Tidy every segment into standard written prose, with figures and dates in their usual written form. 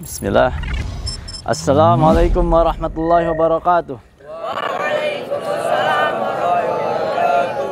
Bismillah. Assalamualaikum warahmatullahi wabarakatuh. Waalaikumsalam warahmatullahi wabarakatuh.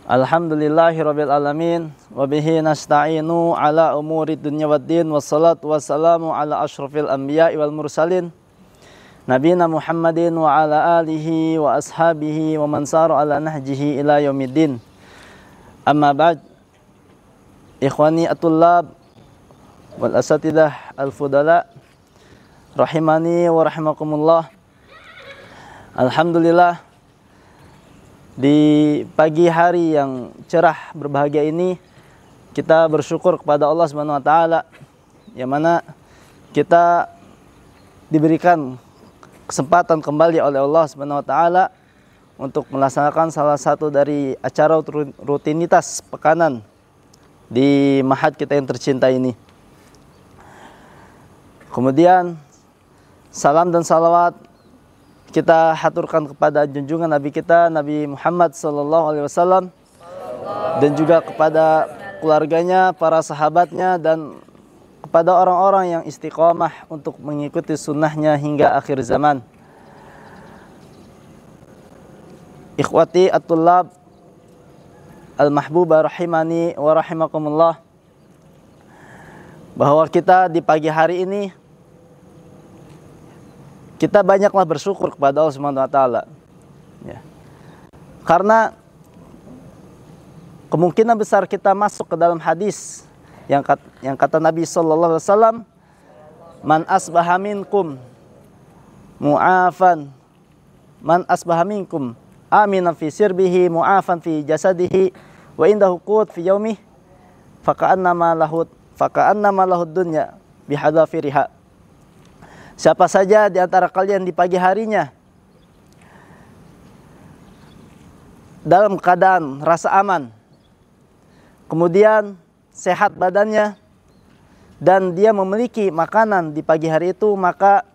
Alhamdulillahirabbil alamin wa bihi nasta'inu ala umuri dunya waddin wassalatu wassalamu ala asyrafil anbiya'i wal mursalin nabiyina Muhammadin wa ala alihi wa ashabihi wa man sara ala nahjihi ila yaumiddin. Amma ba'd. Ikhwani at-tullab wal asatidah al-fudala rahimani wa rahimakumullah. Alhamdulillah, di pagi hari yang cerah berbahagia ini kita bersyukur kepada Allah Subhanahu wa taala yang mana kita diberikan kesempatan kembali oleh Allah Subhanahu wa taala untuk melaksanakan salah satu dari acara rutinitas pekanan di Ma'had kita yang tercinta ini. Kemudian salam dan salawat kita haturkan kepada junjungan Nabi kita, Nabi Muhammad SAW, dan juga kepada keluarganya, para sahabatnya, dan kepada orang-orang yang istiqomah untuk mengikuti sunnahnya hingga akhir zaman. Ikhwati at-tullab al-mahbubah rahimani wa rahimakumullah, bahwa kita di pagi hari ini kita banyaklah bersyukur kepada Allah Subhanahu wa taala. Ya. Karena kemungkinan besar kita masuk ke dalam hadis yang kata Nabi sallallahu alaihi wasallam, "Man asbaha minkum mu'afan, man asbaha minkum aminan fi sirbihi mu'afan fi jasadihi wa indahu qut fi yaumih faka'annama lahud dunya bihadzafiriha." Siapa saja di antara kalian di pagi harinya dalam keadaan rasa aman, kemudian sehat badannya, dan dia memiliki makanan di pagi hari itu, maka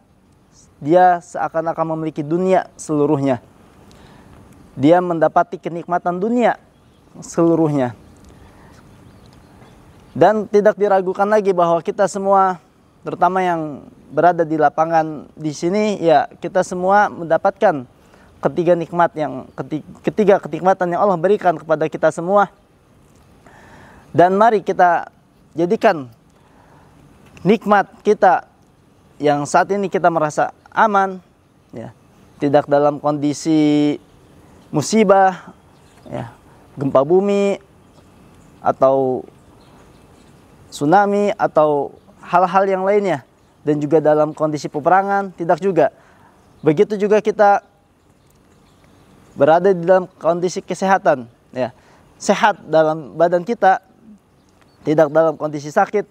dia seakan-akan memiliki dunia seluruhnya. Dia mendapati kenikmatan dunia seluruhnya. Dan tidak diragukan lagi bahwa kita semua, terutama yang berada di lapangan di sini, ya kita semua mendapatkan ketiga kenikmatan yang Allah berikan kepada kita semua. Dan mari kita jadikan nikmat kita yang saat ini kita merasa aman, ya, tidak dalam kondisi musibah, ya, gempa bumi atau tsunami atau hal-hal yang lainnya, dan juga dalam kondisi peperangan, tidak juga. Begitu juga kita berada di dalam kondisi kesehatan, ya, sehat dalam badan kita, tidak dalam kondisi sakit,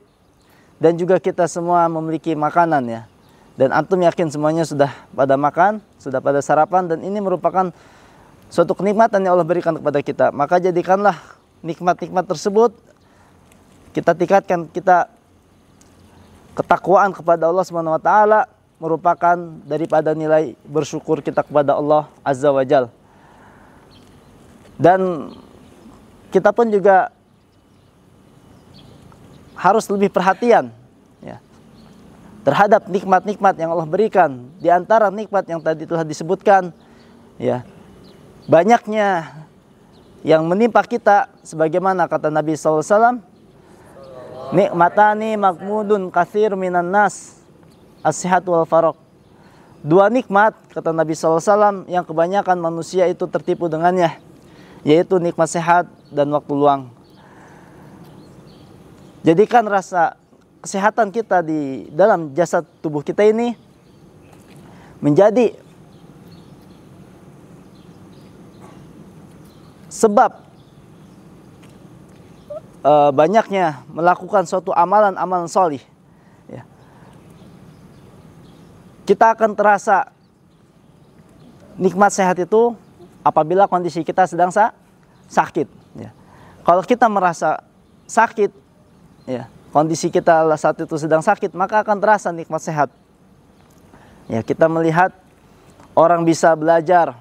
dan juga kita semua memiliki makanan, ya. Dan antum yakin semuanya sudah pada makan, sudah pada sarapan, dan ini merupakan suatu kenikmatan yang Allah berikan kepada kita. Maka jadikanlah nikmat-nikmat tersebut kita tingkatkan, kita ketakwaan kepada Allah Subhanahu wa taala merupakan daripada nilai bersyukur kita kepada Allah Azza wa Jalla. Dan kita pun juga harus lebih perhatian, ya, terhadap nikmat-nikmat yang Allah berikan. Di antara nikmat yang tadi telah disebutkan, ya, banyaknya yang menimpa kita sebagaimana kata Nabi SAW, nikmatani makmudun katsir minan nas as-sihat wal faraq. Dua nikmat kata Nabi SAW yang kebanyakan manusia itu tertipu dengannya, yaitu nikmat sehat dan waktu luang. Jadikan rasa kesehatan kita di dalam jasad tubuh kita ini menjadi sebab banyaknya melakukan suatu amalan-amalan sholih, ya. Kita akan terasa nikmat sehat itu apabila kondisi kita sedang sakit, ya. Kalau kita merasa sakit, ya, kondisi kita saat itu sedang sakit, maka akan terasa nikmat sehat. Ya, kita melihat orang bisa belajar,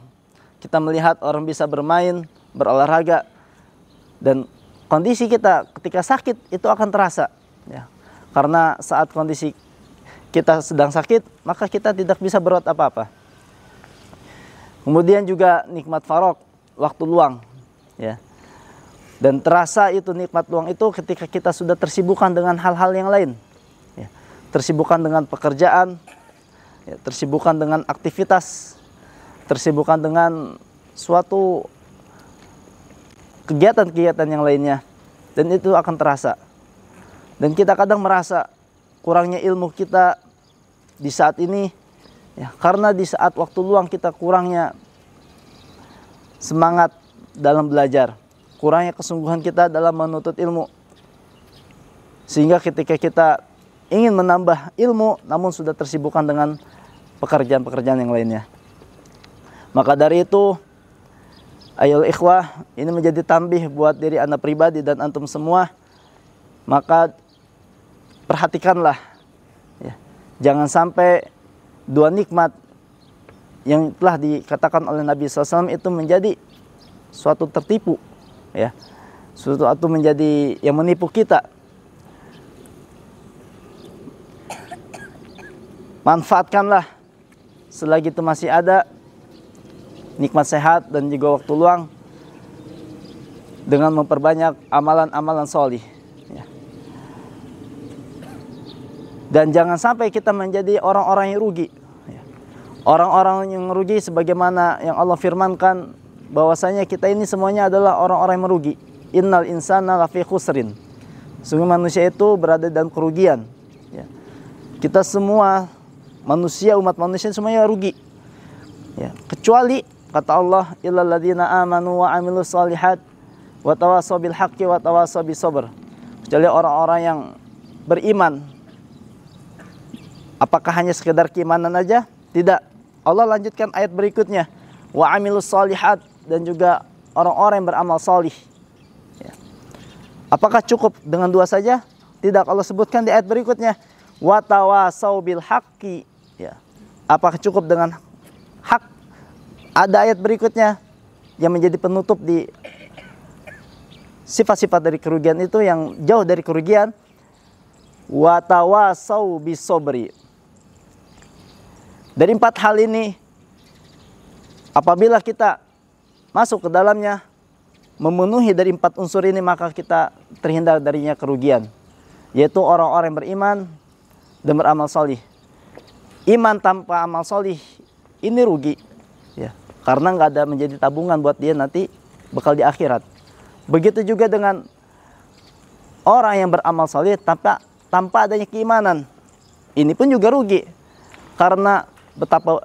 kita melihat orang bisa bermain, berolahraga, dan kondisi kita ketika sakit itu akan terasa, ya. Karena saat kondisi kita sedang sakit, maka kita tidak bisa berbuat apa-apa. Kemudian juga nikmat faragh, waktu luang, ya. Dan terasa itu nikmat luang itu ketika kita sudah tersibukkan dengan hal-hal yang lain, ya. Tersibukkan dengan pekerjaan, ya, tersibukkan dengan aktivitas, tersibukkan dengan suatu kegiatan-kegiatan yang lainnya, dan itu akan terasa. Dan kita kadang merasa kurangnya ilmu kita di saat ini, ya, karena di saat waktu luang kita kurangnya semangat dalam belajar, kurangnya kesungguhan kita dalam menuntut ilmu, sehingga ketika kita ingin menambah ilmu namun sudah tersibukkan dengan pekerjaan-pekerjaan yang lainnya. Maka dari itu, ayo ikhwah, ini menjadi tambih buat diri anda pribadi dan antum semua. Maka perhatikanlah, ya, jangan sampai dua nikmat yang telah dikatakan oleh Nabi SAW itu menjadi suatu tertipu, ya, suatu menjadi yang menipu kita. Manfaatkanlah selagi itu masih ada nikmat sehat dan juga waktu luang dengan memperbanyak amalan-amalan sholih, ya. Dan jangan sampai kita menjadi orang-orang yang rugi, ya. Orang-orang yang rugi sebagaimana yang Allah firmankan bahwasanya kita ini semuanya adalah orang-orang yang merugi. Innal insana lafi khusrin. Sungguh manusia itu berada dalam kerugian, ya. Kita semua manusia, umat manusia semuanya rugi, ya, kecuali kata Allah, illal ladzina amanu wa amilus shalihat wa tawassaw bil haqqi wa tawassaw bis sabr. Kecuali orang-orang yang beriman. Apakah hanya sekedar keimanan aja? Tidak. Allah lanjutkan ayat berikutnya, wa amilus shalihat, dan juga orang-orang yang beramal salih, ya. Apakah cukup dengan dua saja? Tidak. Allah sebutkan di ayat berikutnya, wa tawassaw bil haqqi, ya. Apakah cukup dengan hak? Ada ayat berikutnya yang menjadi penutup di sifat-sifat dari kerugian itu yang jauh dari kerugian, wa tawassaw bis sabri. Dari empat hal ini, apabila kita masuk ke dalamnya, memenuhi dari empat unsur ini, maka kita terhindar darinya kerugian, yaitu orang-orang yang beriman dan beramal solih. Iman tanpa amal solih ini rugi, ya, karena nggak ada menjadi tabungan buat dia nanti bekal di akhirat. Begitu juga dengan orang yang beramal solih tanpa adanya keimanan, ini pun juga rugi, karena betapa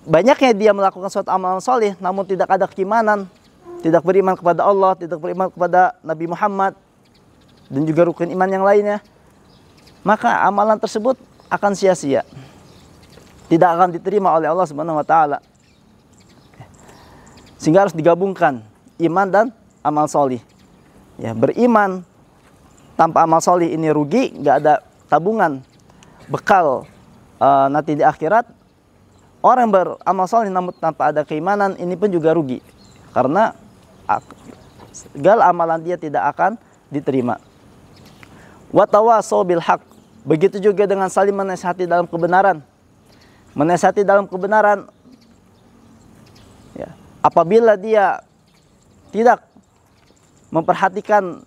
banyaknya dia melakukan suatu amal soleh namun tidak ada keimanan, tidak beriman kepada Allah, tidak beriman kepada Nabi Muhammad, dan juga rukun iman yang lainnya, maka amalan tersebut akan sia-sia, tidak akan diterima oleh Allah Subhanahu wa taala. Sehingga harus digabungkan iman dan amal soleh, ya. Beriman tanpa amal soleh ini rugi, nggak ada tabungan bekal nanti di akhirat. Orang yang beramal soleh namun tanpa ada keimanan ini pun juga rugi, karena segala amalan dia tidak akan diterima. Wa tawassaw bil haq. Begitu juga dengan saling menasihati dalam kebenaran. Menasihati dalam kebenaran, ya, apabila dia tidak memperhatikan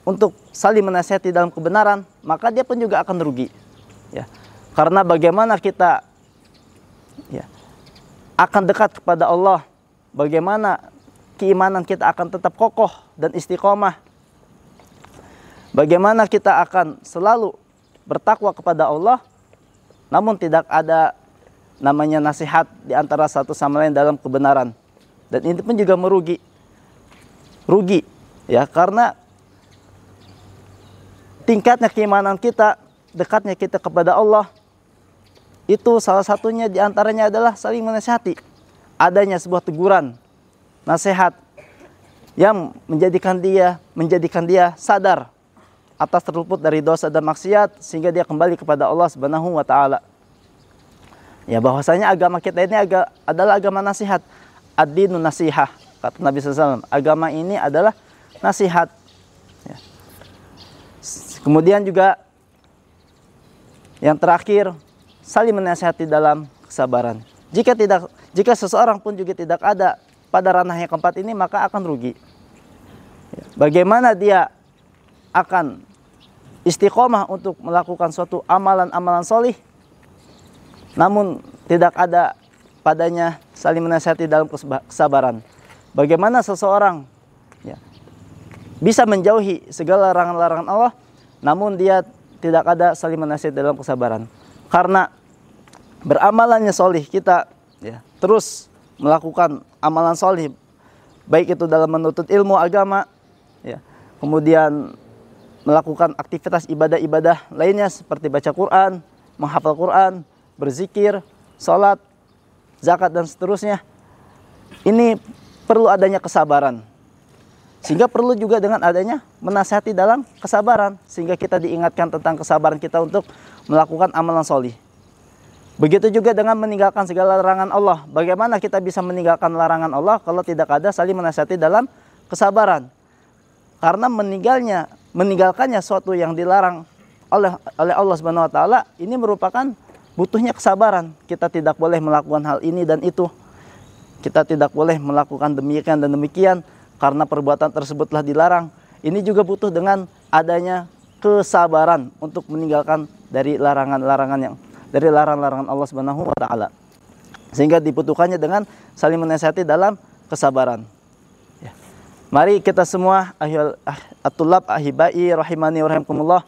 untuk saling menasihati dalam kebenaran, maka dia pun juga akan rugi, ya. Karena bagaimana kita, ya, akan dekat kepada Allah, bagaimana keimanan kita akan tetap kokoh dan istiqomah, bagaimana kita akan selalu bertakwa kepada Allah, namun tidak ada namanya nasihat di antara satu sama lain dalam kebenaran, dan ini pun juga rugi, ya, karena tingkatnya keimanan kita, dekatnya kita kepada Allah, itu salah satunya diantaranya adalah saling menasihati. Adanya sebuah teguran, nasihat yang menjadikan dia sadar atas terluput dari dosa dan maksiat, sehingga dia kembali kepada Allah Subhanahu wa taala. Ya, bahwasanya agama kita ini adalah agama nasihat. Ad-dinu nasihah, kata Nabi SAW. Agama ini adalah nasihat, ya. Kemudian juga Yang terakhir, saling menasihati dalam kesabaran. Jika seseorang pun juga tidak ada pada ranah yang keempat ini, maka akan rugi. Bagaimana dia akan istiqomah untuk melakukan suatu amalan-amalan solih, namun tidak ada padanya saling menasihati dalam kesabaran. Bagaimana seseorang bisa menjauhi segala larangan-larangan Allah, namun dia tidak ada saling menasihati dalam kesabaran. Karena beramalannya solih kita terus melakukan amalan solih, baik itu dalam menuntut ilmu agama, kemudian melakukan aktivitas ibadah-ibadah lainnya seperti baca Quran, menghafal Quran, berzikir, sholat, zakat dan seterusnya. Ini perlu adanya kesabaran. Sehingga perlu juga dengan adanya menasihati dalam kesabaran, sehingga kita diingatkan tentang kesabaran kita untuk melakukan amalan solih. Begitu juga dengan meninggalkan segala larangan Allah. Bagaimana kita bisa meninggalkan larangan Allah kalau tidak ada saling menasihati dalam kesabaran? Karena meninggalkannya suatu yang dilarang oleh Allah Subhanahu wa taala ini merupakan butuhnya kesabaran. Kita tidak boleh melakukan hal ini dan itu. Kita tidak boleh melakukan demikian dan demikian karena perbuatan tersebutlah dilarang. Ini juga butuh dengan adanya kesabaran untuk meninggalkan dari larangan-larangan Allah Subhanahu wa taala. Sehingga dibutuhkannya dengan saling menasihati dalam kesabaran. Mari kita semua at-tullab ahibai rahimani wa rahimakumullah,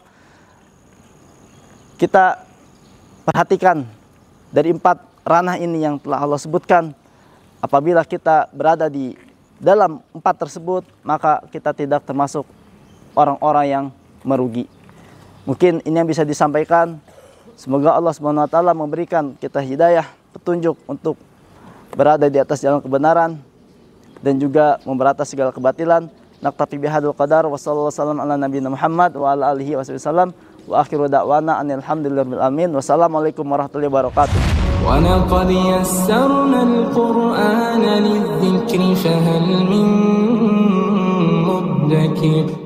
kita perhatikan dari 4 ranah ini yang telah Allah sebutkan. Apabila kita berada di dalam 4 tersebut, maka kita tidak termasuk orang-orang yang merugi. Mungkin ini yang bisa disampaikan. Semoga Allah Subhanahu wa taala memberikan kita hidayah, petunjuk untuk berada di atas jalan kebenaran dan juga memberantas segala kebatilan. Naktafi bihadzal qadar wa sallallahu wasallam ala nabiyina Muhammad wa ala alihi wasallam wa akhiru da'wana anil hamdulillahil alamin. Wassalamualaikum warahmatullahi wabarakatuh. ولقد يسرنا القرآن للذكر فهل من مدكر